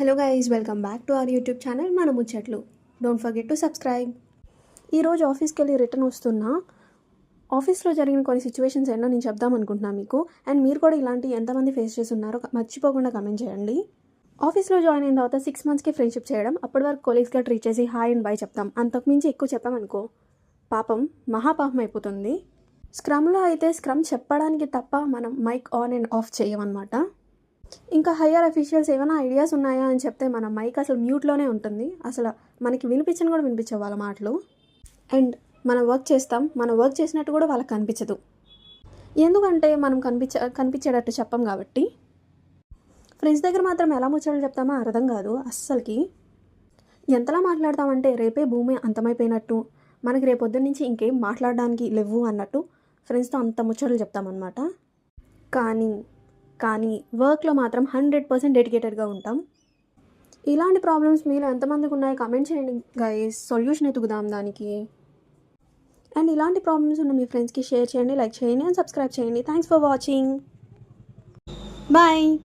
Hello guys, welcome back to our YouTube channel మన ముచ్చట్లు. Don't forget to subscribe. ఈరోజు ఆఫీస్కి వెళ్ళి రిటర్న్ వస్తున్నా. ఆఫీస్లో జరిగిన కొన్ని సిచ్యువేషన్స్ ఏంటో నేను చెప్దాం అనుకుంటున్నాను మీకు. అండ్ మీరు కూడా ఇలాంటి ఎంతమంది ఫేస్ చేస్తున్నారో మర్చిపోకుండా కమెంట్ చేయండి. ఆఫీస్లో జాయిన్ అయిన తర్వాత 6 monthsకి ఫ్రెండ్షిప్ చేయడం, అప్పటి వరకు కొలీగ్స్గా ట్రీట్ చేసి హాయ్ అండ్ బై చెప్తాం. అంతకుమించి ఎక్కువ చెప్పామనుకో పాపం మహాపాపం అయిపోతుంది. స్క్రమ్లో అయితే స్క్రమ్ చెప్పడానికి తప్ప మనం మైక్ ఆన్ అండ్ ఆఫ్ చేయమన్నమాట. ఇంకా హయ్యర్ అఫీషియల్స్ ఏమైనా ఐడియాస్ ఉన్నాయా అని చెప్తే మన మైక్ అసలు మ్యూట్లోనే ఉంటుంది. అసలు మనకి వినిపించని కూడా వినిపించవు వాళ్ళ మాటలు. అండ్ మనం వర్క్ చేస్తాం, మనం వర్క్ చేసినట్టు కూడా వాళ్ళకి కనిపించదు. ఎందుకంటే మనం కనిపించేటట్టు చెప్పం కాబట్టి. ఫ్రెండ్స్ దగ్గర మాత్రం ఎలా ముచ్చట్లు చెప్తామో అర్థం కాదు అస్సలకి. ఎంతలా మాట్లాడతామంటే రేపే భూమి అంతమైపోయినట్టు, మనకి రేపొద్దు నుంచి ఇంకేం మాట్లాడడానికి లేవు అన్నట్టు ఫ్రెండ్స్తో అంత ముచ్చట్లు చెప్తామన్నమాట. కానీ వర్క్లో మాత్రం 100% డెడికేటెడ్గా ఉంటాం. ఇలాంటి ప్రాబ్లమ్స్ మీరు ఎంతమందికి ఉన్నాయో కామెంట్ చేయండి గైస్, సొల్యూషన్ ఎతుకుదాం దానికి. అండ్ ఇలాంటి ప్రాబ్లమ్స్ ఉన్న మీ ఫ్రెండ్స్కి షేర్ చేయండి, లైక్ చేయండి అండ్ సబ్స్క్రైబ్ చేయండి. Thanks for watching. బాయ్.